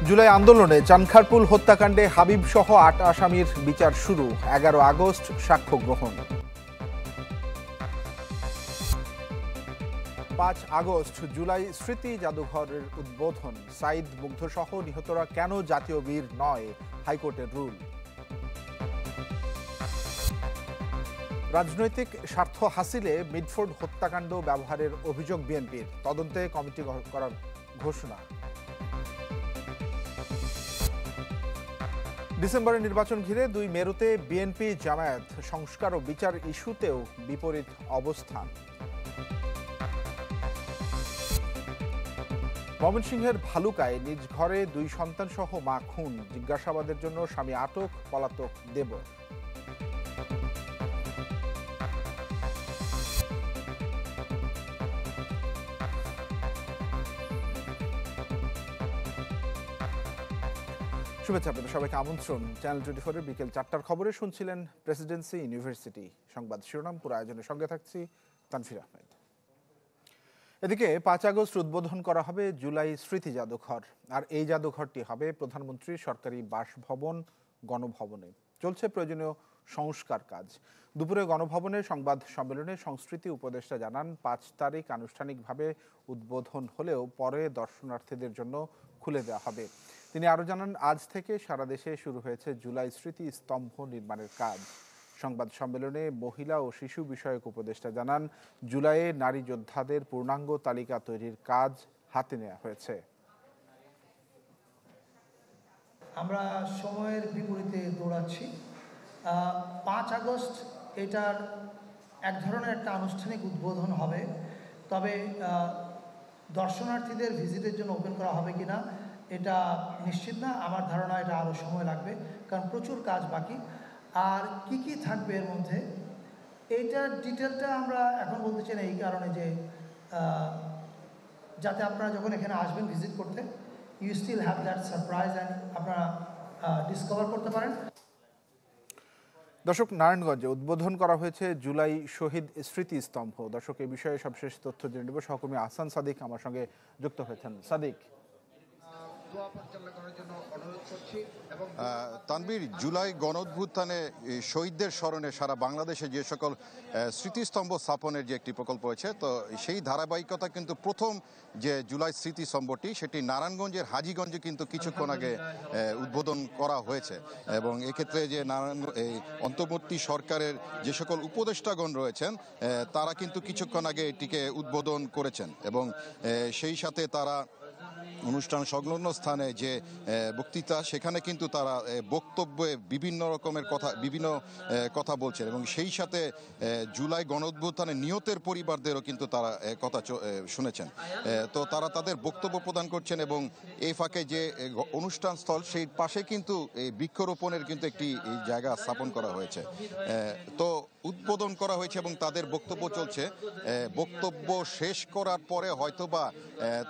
জুলাই আন্দোলনে চানখারপুল হত্যাকাণ্ডে হাবিব সহ ৮ আসামির বিচার শুরু। ১১ আগস্ট সাক্ষ্য গ্রহণ। ৫ আগস্ট জুলাই স্মৃতি জাদুঘরের উদ্বোধন। সাইদ মুগ্ধ সহ নিহতরা কেন জাতীয় বীর নয়, হাইকোর্টের রুল। রাজনৈতিক স্বার্থ হাসিলে মিডফোর্ড হত্যাকাণ্ড ব্যবহারের অভিযোগ বিএনপির, তদন্তে কমিটি করার ঘোষণা। ডিসেম্বরের নির্বাচন ঘিরে ২ মেরুতে বিএনপি জামায়াত সংস্কার ও বিচার ইস্যুতেও বিপরীত অবস্থান। ময়মনসিংহের ভালুকায় নিজ ঘরে ২ সন্তান সহ মা খুন, জিজ্ঞাসাবাদের জন্য স্বামী আটক, পলাতক দেব। শুভেচ্ছা, আপনাদের সবাইকে আমন্ত্রণ। চ্যানেল 24-এর বিকেল ৪টার খবরে শুনছিলেন প্রেসিডেন্সি ইউনিভার্সিটি সংবাদ শিরোনাম। পুরো আয়োজনের সঙ্গে থাকছি তানফির আহমেদ। এদিকে ৫ আগস্ট উদ্বোধন করা হবে জুলাই স্মৃতি জাদুঘর। আর এই জাদুঘরটি হবে প্রধানমন্ত্রীর সরকারি বাসভবন গণভবনে। চলছে প্রয়োজনীয় সংস্কার কাজ। দুপুরে গণভবনের সংবাদ সম্মেলনে সংস্কৃতি উপদেষ্টা জানান, ৫ তারিখ আনুষ্ঠানিকভাবে উদ্বোধন হলেও পরে দর্শনার্থীদের জন্য খুলে দেওয়া হবে। তিনি আরও জানান, আজ থেকে সারা দেশে শুরু হয়েছে জুলাই স্মৃতি স্তম্ভ নির্মাণের কাজ। সংবাদ সম্মেলনে মহিলা ও শিশু বিষয়ক উপদেষ্টা জানান, জুলাইয়ে নারী যোদ্ধাদের পূর্ণাঙ্গ তালিকা তৈরির কাজ হাতে নেওয়া হয়েছে। আমরা সময়ের বিপরীতে দৌড়াচ্ছি। ৫ আগস্ট এটার এক ধরনের একটা আনুষ্ঠানিক উদ্বোধন হবে, তবে দর্শনার্থীদের ভিজিটের জন্য ওপেন করা হবে কিনা এটা নিশ্চিত না। আমার ধারণা এটা আরও সময় লাগবে, কারণ প্রচুর কাজ বাকি। আর কি কি থাকবে এর মধ্যে, এইটার ডিটেলটা আমরা এখন বলতে চাই না, এই কারণে যে যাতে আপনারা যখন এখানে আসবেন ভিজিট করতে, you still have that surprise and আপনারা ডিসকভার করতে পারেন। দর্শক, নারায়ণগঞ্জে উদ্বোধন করা হয়েছে জুলাই শহীদ স্মৃতি স্তম্ভ। দর্শক, এই বিষয়ে সবশেষ তথ্য জেনে নেব। সহকর্মী আহসান সাদিক আমার সঙ্গে যুক্ত হয়েছেন। সাদিক। তানভীর, জুলাই গণঅভ্যুত্থানে শহীদদের স্মরণে সারা বাংলাদেশে যে সকল স্মৃতিস্তম্ভ স্থাপনের যে একটি প্রকল্প হয়েছে, তো সেই ধারাবাহিকতা কিন্তু প্রথম যে জুলাই স্মৃতিস্তম্ভটি সেটি নারায়ণগঞ্জের হাজীগঞ্জে কিন্তু কিছুক্ষণ আগে উদ্বোধন করা হয়েছে। এবং এক্ষেত্রে যে অন্তর্বর্তী সরকারের যে সকল উপদেষ্টাগণ রয়েছেন তারা কিন্তু কিছুক্ষণ আগে এটিকে উদ্বোধন করেছেন। এবং সেই সাথে তারা অনুষ্ঠান সংলগ্ন স্থানে যে বক্তৃতা, সেখানে কিন্তু তারা বক্তব্যে বিভিন্ন রকমের কথা বলছেন। এবং সেই সাথে জুলাই গণঅভ্যুত্থানে নিহতের পরিবারদেরও কিন্তু তারা কথা শুনেছেন। তো তারা তাদের বক্তব্য প্রদান করছেন এবং এই ফাঁকে যে অনুষ্ঠান স্থল, সেই পাশে কিন্তু এই বৃক্ষরোপণের কিন্তু একটি জায়গা স্থাপন করা হয়েছে। তো উদ্বোধন করা হয়েছে এবং তাদের বক্তব্য চলছে। বক্তব্য শেষ করার পরে হয়তোবা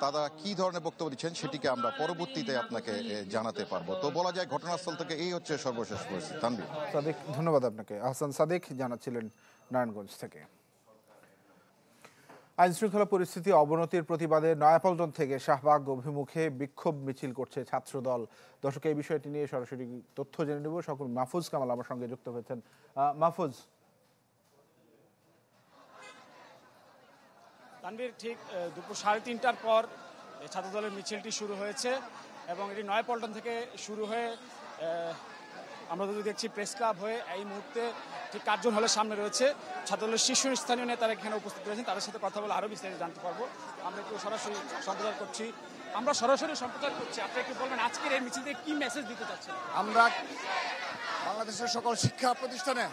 তারা কি ধরনের বক্তব্য দিচ্ছেন সেটিকে আমরা পরবর্তীতে আপনাকে জানাতে পারবো। তো বলা যায় ঘটনাস্থল থেকে এই হচ্ছে সর্বশেষ পরিস্থিতি। তানভীর। সাদিক, ধন্যবাদ আপনাকে। আহসান সাদিক জানাচ্ছিলেন নারায়ণগঞ্জ থেকে। আইন শৃঙ্খলা পরিস্থিতি অবনতির প্রতিবাদে নয়াপল্টন থেকে শাহবাগ অভিমুখে বিক্ষোভ মিছিল করছে ছাত্রদল। দর্শক, এই বিষয়টি নিয়ে সরাসরি তথ্য জেনে নেব। সকল মাহফুজ কামাল আমার সঙ্গে যুক্ত হয়েছেন। মাহফুজ। তানভীর, ঠিক দুপুর 3:30টার পর ছাত্রদলের মিছিলটি শুরু হয়েছে এবং এটি নয়াপল্টন থেকে শুরু হয়ে আমরা যদি দেখছি প্রেস ক্লাব হয়ে এই মুহূর্তে ঠিক কার্জন হলের সামনে রয়েছে। ছাত্রদলের শীর্ষস্থানীয় নেতারা এখানে উপস্থিত রয়েছেন, তাদের সাথে কথা বলে আরও বিস্তারিত জানতে পারবো। আমরা একটু সরাসরি সম্প্রচার করছি। আপনি একটু বলবেন আজকের এই মিছিল থেকে কি মেসেজ দিতে চাচ্ছেন? আমরা বাংলাদেশের সকল শিক্ষা প্রতিষ্ঠানে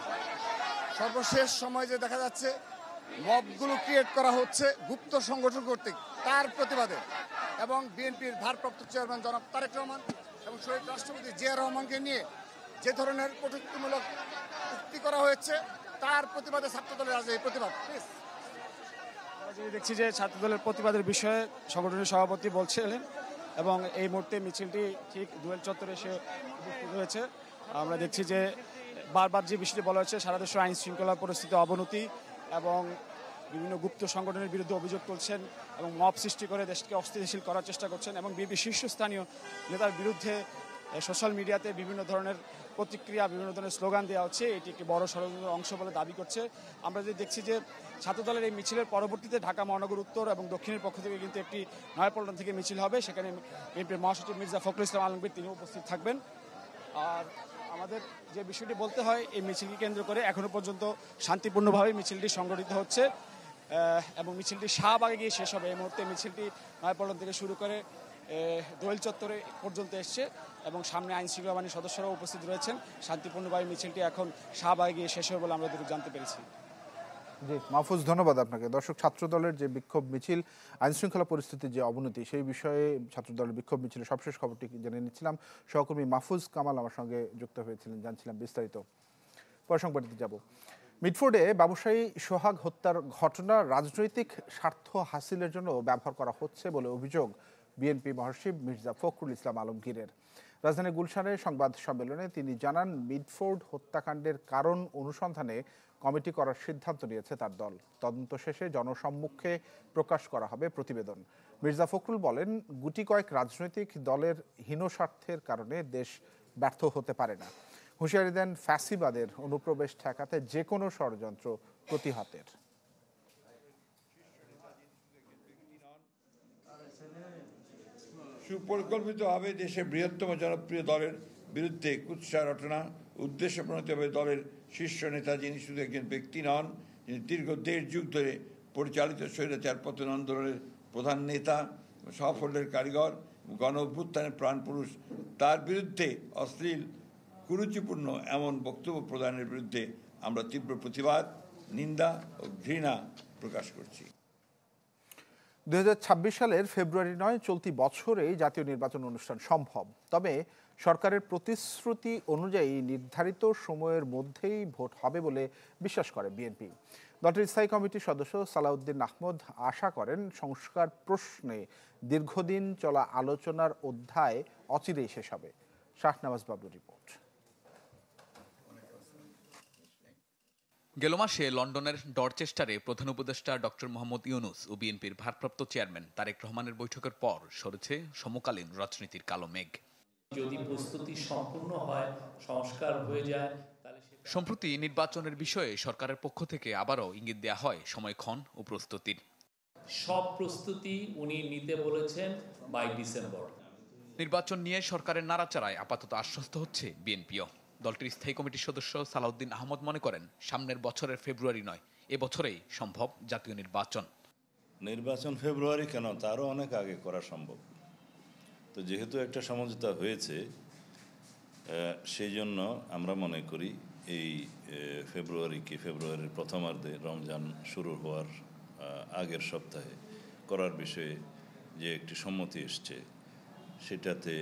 সর্বশেষ সময় যে দেখা যাচ্ছে মবগুলো ক্রিয়েট করা হচ্ছে গুপ্ত সংগঠন কর্তৃক, তার প্রতিবাদে এবং বিএনপির ভারপ্রাপ্ত চেয়ারম্যান জনাব তারেক রহমান এবং শহীদ রাষ্ট্রপতি জিয়া রহমানকে নিয়ে যে ধরনের কটূক্তিমূলক উক্তি করা হয়েছে, তার প্রতিবাদে ছাত্রদলের আজ এই প্রতিবাদ। দেখছি যে ছাত্রদলের প্রতিবাদের বিষয়ে সংগঠনের সভাপতি বলছিলেন এবং এই মুহূর্তে মিছিলটি ঠিক দুয়েল চত্বরে এসে উপস্থিত হয়েছে। আমরা দেখছি যে বারবার যে বিষয়টি বলা হয়েছে, সারা দেশের আইন শৃঙ্খলা পরিস্থিতি অবনতি এবং বিভিন্ন গুপ্ত সংগঠনের বিরুদ্ধে অভিযোগ তুলছেন এবং মব সৃষ্টি করে দেশকে অস্থিতিশীল করার চেষ্টা করছেন এবং বিএনপি শীর্ষস্থানীয় নেতার বিরুদ্ধে সোশ্যাল মিডিয়াতে বিভিন্ন ধরনের প্রতিক্রিয়া, বিভিন্ন ধরনের স্লোগান দেওয়া হচ্ছে। এটি একটি বড় ষড়যন্ত্রের অংশ বলে দাবি করছে। আমরা যদি দেখছি যে ছাত্রদলের এই মিছিলের পরবর্তীতে ঢাকা মহানগর উত্তর এবং দক্ষিণের পক্ষ থেকে কিন্তু একটি নয়াপল্টন থেকে মিছিল হবে, সেখানে বিএনপির মহাসচিব মির্জা ফখরুল ইসলাম আলমগীর তিনি উপস্থিত থাকবেন। আর আমাদের যে বিষয়টি বলতে হয়, এই মিছিলকে কেন্দ্র করে এখনো পর্যন্ত শান্তিপূর্ণভাবে মিছিলটি সংগঠিত হচ্ছে এবং মিছিলটি শাহবাগে গিয়ে শেষ হবে। এই মুহূর্তে মিছিলটি নয়াপল্টন থেকে শুরু করে দোয়েল চত্বরে পর্যন্ত এসছে এবং সামনে আইন শৃঙ্খলা বাহিনীর সদস্যরাও উপস্থিত রয়েছেন। শান্তিপূর্ণভাবে মিছিলটি এখন শাহবাগে গিয়ে শেষ হবে বলে আমরা জানতে পেরেছি। জি মাহফুজ, ধন্যবাদ আপনাকে। দর্শক, ছাত্রদলের যে বিক্ষোভ মিছিল, আইনশৃঙ্খলা পরিস্থিতির যে অবনতি, সেই বিষয়ে ছাত্রদলের বিক্ষোভ মিছিলের সবশেষ খবরটি জেনে নিচ্ছিলাম। সহকর্মী মাহফুজ কামাল আমার সঙ্গে যুক্ত হয়েছিলেন, জানছিলাম বিস্তারিত। পরে সংবাদটিতে যাব। মিডফোর্ডে ব্যবসায়ী সোহাগ হত্যার ঘটনা রাজনৈতিক স্বার্থ হাসিলের জন্য ব্যবহার করা হচ্ছে বলে অভিযোগ বিএনপি মহাসচিব মির্জা ফখরুল ইসলাম আলমগীরের। রাজধানী গুলশানে সংবাদ সম্মেলনে তিনি জানান, মিডফোর্ড হত্যাকাণ্ডের কারণ অনুসন্ধানে কমিটি করার সিদ্ধান্ত নিয়েছে তার দল। তদন্ত শেষে জনসম্মুখে প্রকাশ করা হবে প্রতিবেদন। মির্জা ফখরুল বলেন, গুটি কয়েক রাজনৈতিক দলের হীনস্বার্থের কারণে দেশ ব্যর্থ হতে পারে না। হুঁশিয়ারি দেন, ফ্যাসিবাদের অনুপ্রবেশ ঠেকাতে যে কোনো ষড়যন্ত্র প্রতিহতের। সুপরিকল্পিতভাবে দেশের বৃহত্তম জনপ্রিয় দলের বিরুদ্ধে কুৎসা রটনা, উদ্দেশ্য প্রণীতভাবে দলের শীর্ষ নেতা, যিনি শুধু একজন ব্যক্তি নন, যিনি দীর্ঘ 1.5 যুগ ধরে পরিচালিত স্বৈরাচার পতন আন্দোলনের প্রধান নেতা, সাফল্যের কারিগর, গণ অভ্যুত্থানের প্রাণপুরুষ, তার বিরুদ্ধে অশ্লীল, কুরুচিপূর্ণ এমন বক্তব্য প্রদানের বিরুদ্ধে আমরা তীব্র প্রতিবাদ, নিন্দা ও ঘৃণা প্রকাশ করছি। 2026 সালের ফেব্রুয়ারি 9 চলতি বছরেই জাতীয় নির্বাচন অনুষ্ঠান সম্ভব। তবে সরকারের প্রতিশ্রুতি অনুযায়ী নির্ধারিত সময়ের মধ্যেই ভোট হবে বলে বিশ্বাস করে বিএনপি। দলটির স্থায়ী কমিটির সদস্য সালাউদ্দিন আহমদ আশা করেন, সংস্কার প্রশ্নে দীর্ঘদিন চলা আলোচনার অধ্যায় অচিরেই শেষ হবে। শাহনওয়াজ বাবুর রিপোর্ট। গেল মাসে লন্ডনের ডরচেস্টারে প্রধান উপদেষ্টা ডক্টর মোহাম্মদ ইউনূস ও বিএনপির ভারপ্রাপ্ত চেয়ারম্যান তারেক রহমানের বৈঠকের পর সরেছে সমকালীন রাজনীতির কালো মেঘ। যদি প্রস্তুতি সম্পূর্ণ হয়, সংস্কার হয়ে যায়, তাহলে সম্প্রতি নির্বাচনের বিষয়ে সরকারের পক্ষ থেকে আবারও ইঙ্গিত দেয়া হয় সময়ক্ষণ ও প্রস্তুতির। সব প্রস্তুতি উনি নিতে বলেছেন বাই ডিসেম্বর। নির্বাচন নিয়ে সরকারের নাড়াচাড়ায় আপাতত আশ্বস্ত হচ্ছে বিএনপিও। দলটির স্থায়ী কমিটির সদস্য সালাউদ্দিন আহমদ মনে করেন, সামনের বছরের ফেব্রুয়ারি নয়, এবছরেই সম্ভব জাতীয় নির্বাচন। নির্বাচন ফেব্রুয়ারি কেন, তারও অনেক আগে করা সম্ভব। তো যেহেতু একটা সমঝোতা হয়েছে, সেই জন্য আমরা মনে করি এই ফেব্রুয়ারির প্রথমার্ধে, রমজান শুরু হওয়ার আগের সপ্তাহে করার বিষয়ে যে একটি সম্মতি এসছে, সেটাতে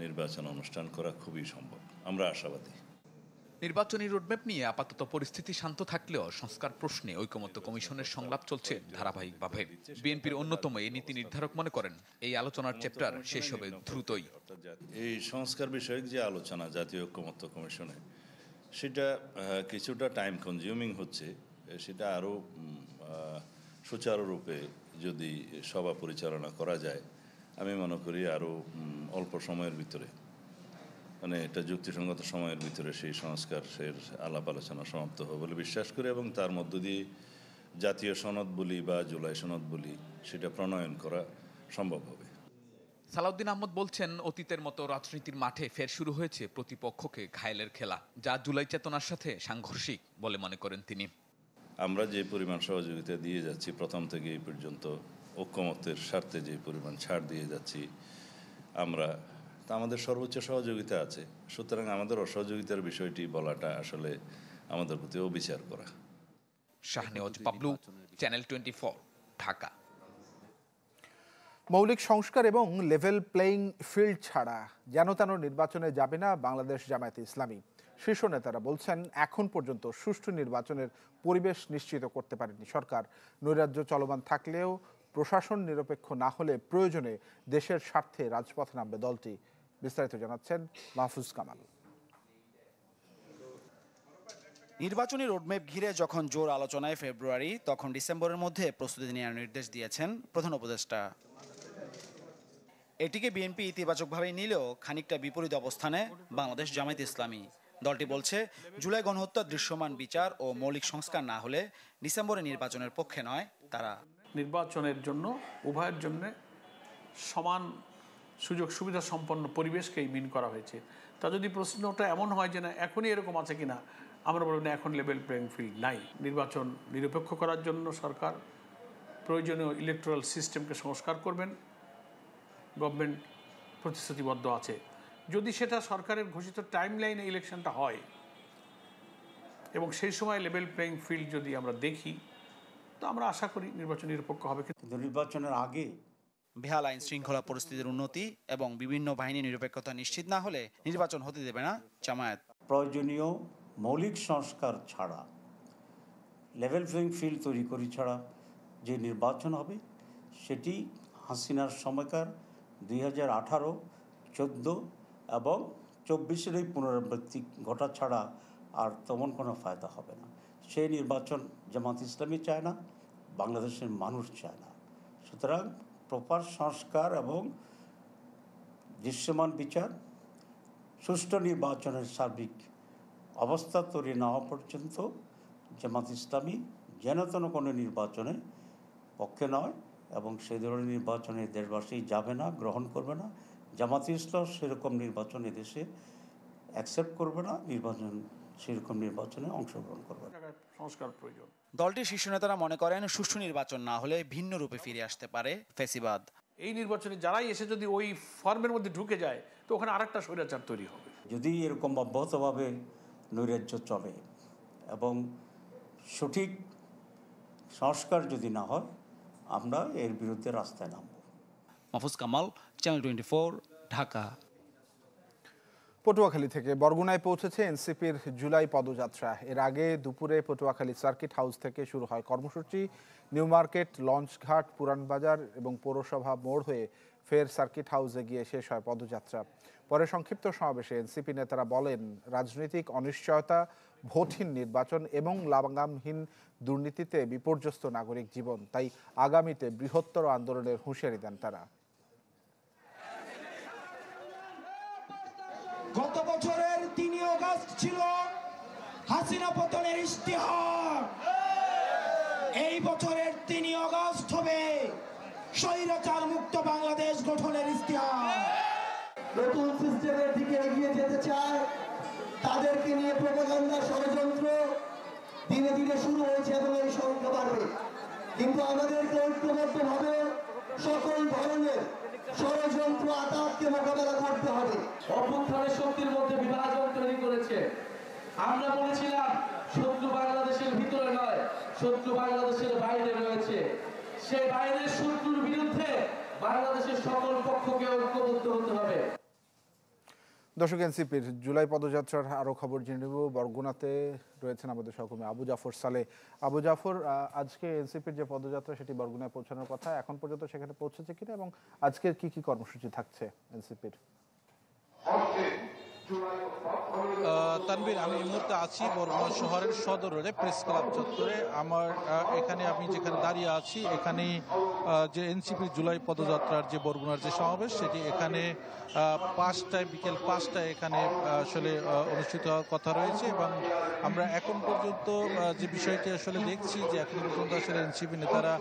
নির্বাচন অনুষ্ঠান করা খুবই সম্ভব। আমরা আশাবাদী। নির্বাচনী রোডম্যাপ নিয়ে আপাতত পরিস্থিতি শান্ত থাকলেও সংস্কার প্রশ্নে ঐকমত্য কমিশনের সংলাপ চলছে ধারাবাহিকভাবে। বিএনপির অন্যতম এই নীতি নির্ধারক মনে করেন, এই আলোচনার চ্যাপ্টার শেষ হবে দ্রুতই। এই সংস্কার বিষয়ক যে আলোচনা জাতীয় ঐকমত্য কমিশনে, সেটা কিছুটা টাইম কনজিউমিং হচ্ছে। সেটা আরও সুচারুরূপে যদি সভা পরিচালনা করা যায়, আমি মনে করি আরও অল্প সময়ের ভিতরে, মানে এটা যুক্তিসঙ্গত সময়ের ভিতরে সেই সংস্কারের আলাপ আলোচনা সমাপ্ত হবে বলে বিশ্বাস করি, এবং তার মধ্য দিয়ে জাতীয় সনদ বলি বা জুলাই সনদ বলি, সেটা প্রণয়ন করা সম্ভব হবে। সালাউদ্দিন আহমদ বলছেন, অতীতের মতো রাজনীতির মাঠে ফের শুরু হয়েছে প্রতিপক্ষকে ঘায়েলের খেলা, যা জুলাই চেতনার সাথে সাংঘর্ষিক বলে মনে করেন তিনি। আমরা যে পরিমাণ সহযোগিতা দিয়ে যাচ্ছি প্রথম থেকে এই পর্যন্ত, ঐকমত্যের স্বার্থে যে পরিমাণ ছাড় দিয়ে যাচ্ছি আমরা, তা আমাদের সর্বোচ্চ সহযোগিতা আছে। সুতরাং আমাদের অসহযোগিতার বিষয়টি বলাটা আসলে আমাদের প্রতি অবিচার করা। শাহনেওয়াজ বাবলু, চ্যানেল 24, ঢাকা। মৌলিক সংস্কার এবং লেভেল প্লেইং ফিল্ড ছাড়া যেন তেন নির্বাচনে যাবে না বাংলাদেশ জামায়াতে ইসলামী। শীর্ষ নেতারা বলছেন, এখন পর্যন্ত সুষ্ঠু নির্বাচনের পরিবেশ নিশ্চিত করতে পারেনি সরকার। নৈরাজ্য চলমান থাকলেও প্রশাসন নিরপেক্ষ না হলে প্রয়োজনে দেশের স্বার্থে রাজপথে নামবে দলটি। বিস্তারিত জানাচ্ছেন মাহফুজ কামাল। নির্বাচনী রোডম্যাপ ঘিরে যখন জোর আলোচনায় ফেব্রুয়ারি, তখন ডিসেম্বরের মধ্যে প্রস্তুতি নেওয়ার নির্দেশ দিয়েছেন প্রধান উপদেষ্টা। এটিকে বিএনপি ইতিবাচকভাবেই নিলেও খানিকটা বিপরীত অবস্থানে বাংলাদেশ জামায়াত ইসলামী। দলটি বলছে, জুলাই গণহত্যার দৃশ্যমান বিচার ও মৌলিক সংস্কার না হলে ডিসেম্বরে নির্বাচনের পক্ষে নয় তারা। নির্বাচনের জন্য উভয়ের জন্য সমান সুযোগ সুবিধা সম্পন্ন পরিবেশকেই মিন করা হয়েছে। তা যদি প্রশ্নটা এমন হয় যে না এখনই এরকম আছে কিনা, আমরা বলব না, এখন লেভেল প্লেইং ফিল্ড নাই। নির্বাচন নিরপেক্ষ করার জন্য সরকার প্রয়োজনীয় ইলেকটোরাল সিস্টেমকে সংস্কার করবেন, গভর্নমেন্ট প্রতিশ্রুতিবদ্ধ আছে। যদি সেটা সরকারের ঘোষিত টাইম লাইনে ইলেকশনটা হয় এবং সেই সময় লেভেল প্লেইং ফিল্ড যদি আমরা দেখি, তো আমরা আশা করি নির্বাচন নিরপেক্ষ হবে। কিন্তু নির্বাচনের আগে বেহাল আইন শৃঙ্খলা পরিস্থিতির উন্নতি এবং বিভিন্ন বাহিনীর নিরপেক্ষতা নিশ্চিত না হলে নির্বাচন হতে দেবে না জামায়াত। প্রয়োজনীয় মৌলিক সংস্কার ছাড়া, লেভেল প্লেইং ফিল্ড তৈরি করি ছাড়া যে নির্বাচন হবে সেটি হাসিনার সময়কার 2018, 14 এবং 24-এর এই পুনরাবৃত্তি ঘটা ছাড়া আর তেমন কোনো ফায়দা হবে না। সেই নির্বাচন জামাত ইসলামী চায় না, বাংলাদেশের মানুষ চায় না। সুতরাং প্রপার সংস্কার এবং দৃশ্যমান বিচার, সুষ্ঠু নির্বাচনের সার্বিক অবস্থা তৈরি না হওয়া পর্যন্ত জামাত ইসলামী যেন তেন কোনো নির্বাচনে পক্ষে নয় এবং সেই ধরনের নির্বাচনে দেশবাসী যাবে না, গ্রহণ করবে না। জামাত ইসলাম সেরকম নির্বাচন এদেশে অ্যাকসেপ্ট করবে না, সেরকম নির্বাচনে অংশগ্রহণ করবে না। সংস্কার প্রয়োজন। দলটির শীর্ষ নেতারা মনে করেন, সুষ্ঠু নির্বাচন না হলে ভিন্ন রূপে ফিরে আসতে পারে ফ্যাসিবাদ। এই নির্বাচনে যারাই এসে যদি ওই ফর্মের মধ্যে ঢুকে যায়, তো ওখানে আরেকটা স্বৈরাচার তৈরি হবে। যদি এরকম অব্যাহতভাবে নৈরাজ্য চলে এবং সঠিক সংস্কার যদি না হয়, আমরা এর বিরুদ্ধে রাস্তায় নামব। মাহফুজ কামাল, চ্যানেল 24, ঢাকা। পটুয়াখালী থেকে বরগুনায় পৌঁছেছে এনসিপির জুলাই পদযাত্রা। এর আগে দুপুরে পটুয়াখালী সার্কিট হাউস থেকে শুরু হয় কর্মসূচি। নিউ মার্কেট, লঞ্চঘাট, পুরানবাজার এবং পৌরসভা মোড় হয়ে ফের সার্কিট হাউসে গিয়ে শেষ হয় পদযাত্রা। পরে সংক্ষিপ্ত সমাবেশে এনসিপি নেতারা বলেন, রাজনৈতিক অনিশ্চয়তা, ভোটহীন নির্বাচন এবং লাগামহীন দুর্নীতিতে বিপর্যস্ত নাগরিক জীবন। তাই আগামীতে বৃহত্তর আন্দোলনের হুঁশিয়ারি দেন তারা। গত বছরের 3 আগস্ট ছিল হাসিনা পতনের ইশতেহার। এই বছরের 3 আগস্ট হবে স্বৈরাচার মুক্ত বাংলাদেশ গঠনের ইশতেহার। নতুন সিস্টেমের দিকে এগিয়ে যেতে চায়, তাদেরকে নিয়ে প্রোপাগান্ডা ষড়যন্ত্র দিনে দিনে শুরু হয়েছে এবং এই সংখ্যা বাড়বে। কিন্তু আমাদেরকে ঐক্যবদ্ধভাবে সকল ধরনের ষড়যন্ত্র আঘাতকে মোকাবেলা করতে হবে। অভ্যুত্থানের শক্তির মধ্যে বিভাজন তৈরি করেছে। আমরা বলেছিলাম শত্রু বাংলাদেশের ভিতরে নয়, শত্রু বাংলাদেশের বাইরে রয়েছে। সেই বাইরের শত্রুর বিরুদ্ধে বাংলাদেশের সকল পক্ষকে ঐক্যবদ্ধ হতে হবে। দর্শক, এনসিপির জুলাই পদযাত্রার আরো খবর জেনে নেব। বরগুনাতে রয়েছেন আমাদের সহকর্মী আবু জাফর সালে। আবু জাফর, আজকে এনসিপির যে পদযাত্রা সেটি বরগুনায় পৌঁছানোর কথা, এখন পর্যন্ত সেখানে পৌঁছেছে কিনা এবং আজকের কি কি কর্মসূচি থাকছে এনসিপির? তানভীর, আমি এই মুহূর্তে আছি বরগুনা শহরের সদর রোডে প্রেস ক্লাব চত্বরে। আমার এখানে আমি যেখানে দাঁড়িয়ে আছি, এখানে যে এনসিপির জুলাই পদযাত্রার যে বরগুনার যে সমাবেশ, সেটি এখানে 5টায়, বিকেল 5টায় এখানে আসলে অনুষ্ঠিত হওয়ার কথা রয়েছে। এবং আমরা এখন পর্যন্ত যে বিষয়টি আসলে দেখছি যে এখন পর্যন্ত আসলে এনসিপি নেতারা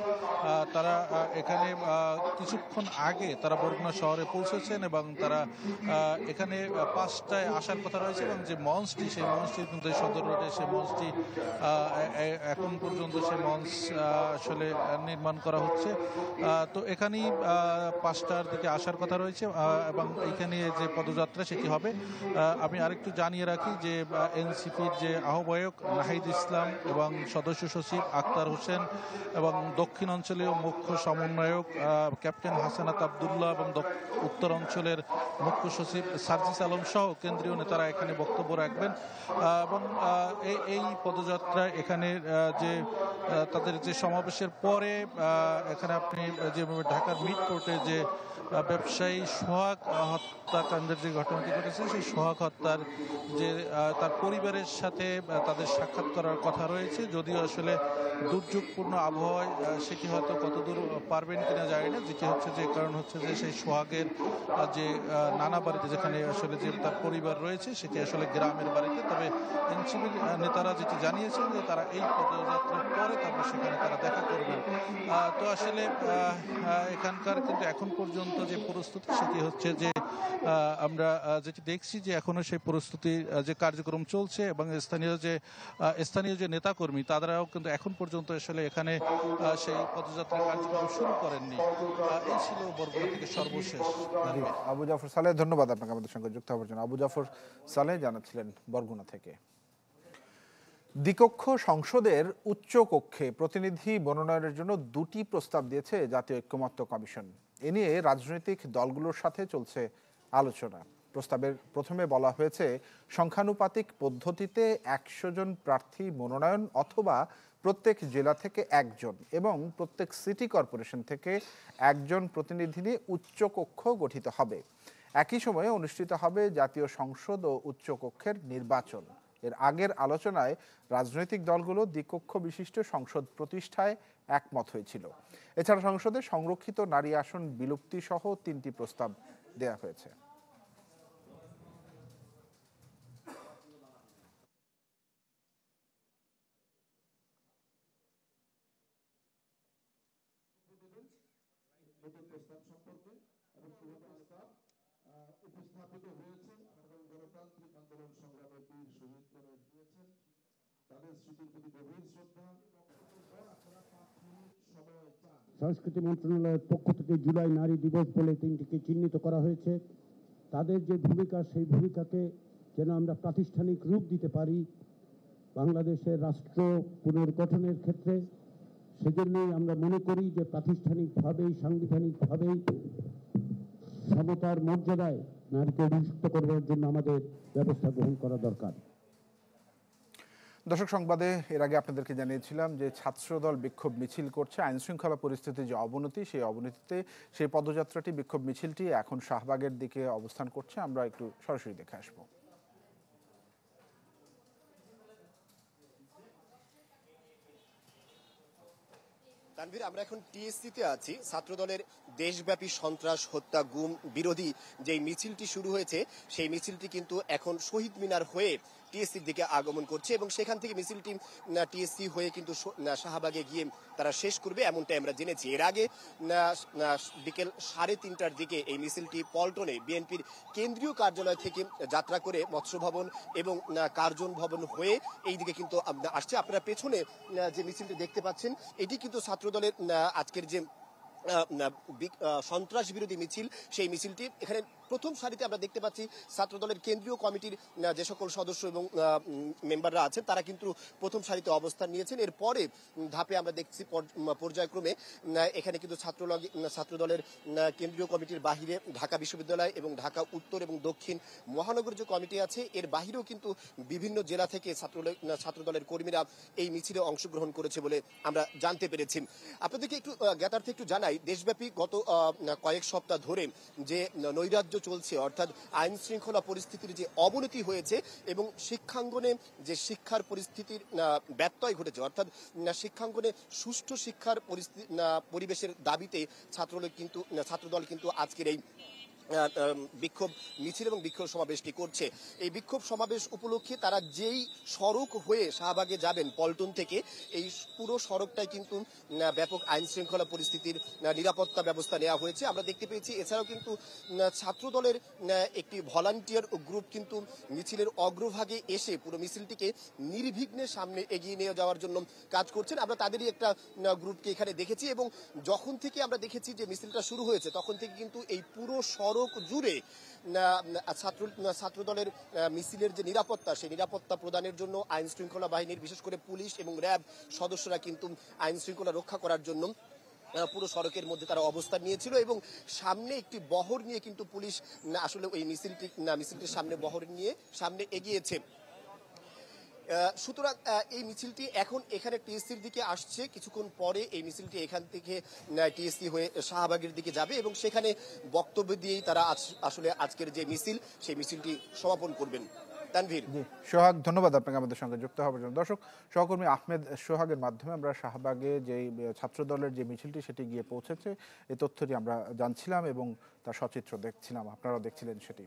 তারা এখানে কিছুক্ষণ আগে তারা বরগুনা শহরে পৌঁছেছেন এবং তারা এখানে 5টায় আসার কথা রয়েছে। এবং যে মঞ্চটি, সেই মঞ্চটি কিন্তু সদর রোডে, সেই মঞ্চটি এখন পর্যন্ত সেই মঞ্চ আসলে নির্মাণ করা হচ্ছে। তো এখানেই 5টার দিকে আসার কথা রয়েছে এবং এইখানে যে পদযাত্রা সেটি হবে। আমি আরেকটু জানিয়ে রাখি যে এনসিপির যে আহ্বায়ক নাহিদ ইসলাম এবং সদস্য সচিব আক্তার হোসেন এবং দক্ষিণ অঞ্চলীয় মুখ্য সমন্বয়ক ক্যাপ্টেন হাসানাত আবদুল্লাহ এবং উত্তর অঞ্চলের মুখ্য সচিব সার্জিস আলম সহ কেন্দ্রীয় নেতারা এখানে বক্তব্য রাখবেন। এবং এই পদযাত্রায় এখানে যে তাদের যে সমাবেশের পরে এখানে আপনি যে ঢাকার মিডকোর্টে যে ব্যবসায়ী সোহাগ হত্যাকাণ্ডের যে ঘটনাটি ঘটেছে সেই সোহাগ হত্যার যে তার পরিবারের সাথে তাদের সাক্ষাৎ করার কথা রয়েছে, যদিও আসলে দুর্যোগপূর্ণ আবহাওয়ায় সেটি হয়তো কতদূর পারবেন কিনা যায় না। যেটি হচ্ছে যে কারণ হচ্ছে যে সেই সোহাগের যে নানা বাড়িতে যেখানে আসলে যে তার পরিবার রয়েছে সেটি আসলে গ্রামের বাড়িতে। তবে এনসিপির নেতারা যেটি জানিয়েছেন যে তারা এই পদযাত্রার পরে তারপর সেখানে তারা দেখা করবেন। তো আসলে এখানকার কিন্তু এখন পর্যন্ত যে পরিস্থিতি সেটি হচ্ছে যে আমরা যেটি দেখছি যে এখনো সেই পরিস্থিতি যে কার্যক্রম চলছে এবং স্থানীয় যে নেতাকর্মী তারাও কিন্তু এখন পর্যন্ত আসলে এখানে সেই পদযাত্রা কার্যক্রম শুরু করেননি। এই ছিল বরগুনা থেকে সর্বশেষ। আবু জাফর সালেহ, ধন্যবাদ আপনাকে আমাদের সঙ্গে যুক্ত হওয়ার জন্য। আবু জাফর সালেহ জানাচ্ছিলেন বরগুনা থেকে। দ্বিকক্ষ সংসদের উচ্চ কক্ষে প্রতিনিধি মনোনয়নের জন্য 2টি প্রস্তাব দিয়েছে জাতীয় ঐক্যমত্য কমিশন। এ নিয়ে রাজনৈতিক দলগুলোর সাথে চলছে আলোচনা। প্রস্তাবের প্রথমে বলা হয়েছে সংখ্যানুপাতিক পদ্ধতিতে 100 জন প্রার্থী মনোনয়ন অথবা প্রত্যেক জেলা থেকে 1 জন এবং প্রত্যেক সিটি কর্পোরেশন থেকে 1 জন প্রতিনিধি নিয়ে উচ্চকক্ষ গঠিত হবে। একই সময়ে অনুষ্ঠিত হবে জাতীয় সংসদ ও উচ্চকক্ষের নির্বাচন। এর আগের আলোচনায় রাজনৈতিক দলগুলো দ্বিকক্ষ বিশিষ্ট সংসদ প্রতিষ্ঠায় একমত হয়েছিল। এছাড়া সংসদে সংরক্ষিত নারী আসন বিলুপ্তি সহ 3টি প্রস্তাব দেয়া হয়েছে। সংস্কৃতি মন্ত্রণালয়ের পক্ষ থেকে জুলাই নারী দিবস বলে 3টিকে চিহ্নিত করা হয়েছে। তাদের যে ভূমিকা, সেই ভূমিকাকে যেন আমরা প্রাতিষ্ঠানিক রূপ দিতে পারি বাংলাদেশের রাষ্ট্র পুনর্গঠনের ক্ষেত্রে, সেজন্যই আমরা মনে করি যে প্রাতিষ্ঠানিকভাবেই সাংবিধানিকভাবেই সমতার মর্যাদায় নারীকে অভিযুক্ত করবার জন্য আমাদের ব্যবস্থা গ্রহণ করা দরকার। দর্শক, সংবাদে এর আগে আপনাদেরকে জানিয়েছিলাম যে ছাত্রদল বিক্ষোভ মিছিল করছে। আইন শৃঙ্খলা পরিস্থিতির যে অবনতি, সেই অবনতিতে সেই পদযাত্রাটি, বিক্ষোভ মিছিলটি এখন শাহবাগের দিকে অবস্থান করছে। আমরা একটু সরাসরি দেখে আসবো। তানভীর, আমরা এখন টিএসসিতে আছি। ছাত্রদলের দেশব্যাপী সন্ত্রাস, হত্যা, গুম বিরোধী যে মিছিলটি শুরু হয়েছে, সেই মিছিলটি কিন্তু এখন শহীদ মিনার হয়ে টিএসসির দিকে আগমন করছে এবং সেখান থেকে মিছিলটি টিএসসি হয়ে কিন্তু শাহবাগে গিয়ে তারা শেষ করবে, এমনটাই আমরা জেনেছি। এর আগে বিকেল 3:30টার দিকে এই মিছিলটি পল্টনে বিএনপির কেন্দ্রীয় কার্যালয় থেকে যাত্রা করে মৎস্য ভবন এবং কার্জন ভবন হয়ে এই দিকে কিন্তু আসছে। আপনারা পেছনে যে মিছিলটি দেখতে পাচ্ছেন, এটি কিন্তু ছাত্রদলের আজকের যে সন্ত্রাস বিরোধী মিছিল, সেই মিছিলটি এখানে প্রথম সারিতে আমরা দেখতে পাচ্ছি ছাত্রদলের কেন্দ্রীয় কমিটির যে সকল সদস্য এবং মেম্বাররা আছেন তারা কিন্তু প্রথম সারিতে অবস্থান নিয়েছেন। এরপরে ধাপে আমরা দেখছি পর্যায়ক্রমে এখানে কিন্তু ছাত্রদলের কেন্দ্রীয় কমিটির বাহিরে ঢাকা বিশ্ববিদ্যালয় এবং ঢাকা উত্তর এবং দক্ষিণ মহানগর যে কমিটি আছে এর বাহিরেও কিন্তু বিভিন্ন জেলা থেকে ছাত্রদলের কর্মীরা এই মিছিলে অংশগ্রহণ করেছে বলে আমরা জানতে পেরেছি। আপনাদেরকে একটু জ্ঞাতার্থে একটু জানাই, দেশব্যাপী গত কয়েক সপ্তাহ ধরে যে নৈরাজ্য চলছে, অর্থাৎ আইন শৃঙ্খলা পরিস্থিতির যে অবনতি হয়েছে এবং শিক্ষাঙ্গনে যে শিক্ষার পরিস্থিতির ব্যত্যয় ঘটেছে, অর্থাৎ শিক্ষাঙ্গনে সুষ্ঠু শিক্ষার পরিবেশের দাবিতে ছাত্রদল কিন্তু আজকের এই বিক্ষোভ মিছিল এবং বিক্ষোভ সমাবেশটি করছে। এই বিক্ষোভ সমাবেশ উপলক্ষে তারা যেই সড়ক হয়ে শাহবাগে যাবেন পল্টন থেকে, এই পুরো সড়কটাই কিন্তু ব্যাপক আইন শৃঙ্খলা পরিস্থিতির নিরাপত্তা ব্যবস্থা নেওয়া হয়েছে আমরা দেখতে পেয়েছি। এছাড়াও কিন্তু ছাত্রদলের একটি ভলান্টিয়ার গ্রুপ কিন্তু মিছিলের অগ্রভাগে এসে পুরো মিছিলটিকে নির্বিঘ্নে সামনে এগিয়ে নিয়ে যাওয়ার জন্য কাজ করছেন। আমরা তাদেরই একটা গ্রুপকে এখানে দেখেছি এবং যখন থেকে আমরা দেখেছি যে মিছিলটা শুরু হয়েছে তখন থেকে কিন্তু এই পুরো সড়ক জুড়ে ছাত্রদলের মিছিলের যে নিরাপত্তা, সেই নিরাপত্তা প্রদানের জন্য আইন শৃঙ্খলা বাহিনীর বিশেষ করে পুলিশ এবং র্যাব সদস্যরা কিন্তু আইন শৃঙ্খলা রক্ষা করার জন্য পুরো সড়কের মধ্যে তারা অবস্থান নিয়েছিল এবং সামনে একটি বহর নিয়ে কিন্তু পুলিশ আসলে ওই মিছিলটির সামনে বহর নিয়ে সামনে এগিয়েছে। সুতরাং এই মিছিলটি এখন এখানে টিএসসির দিকে আসছে, কিছুক্ষণ পরে এই মিছিলটি এখান থেকে টিএসসি হয়ে শাহবাগের দিকে যাবে এবং সেখানে বক্তব্য দিয়েই তারা আসলে আজকের যে মিছিল সেই মিছিলটি সমাপন করবেন। তানভীর। সোহাগ, ধন্যবাদ আপনাকে আমাদের সঙ্গে যুক্ত হওয়ার জন্য। দর্শক, সহকর্মী আহমেদ সোহাগের মাধ্যমে আমরা শাহবাগে যে ছাত্র দলের যে মিছিলটি সেটি গিয়ে পৌঁছেছে এই তথ্যটি আমরা জানছিলাম এবং তার সচিত্র দেখছিলাম, আপনারাও দেখছিলেন সেটি।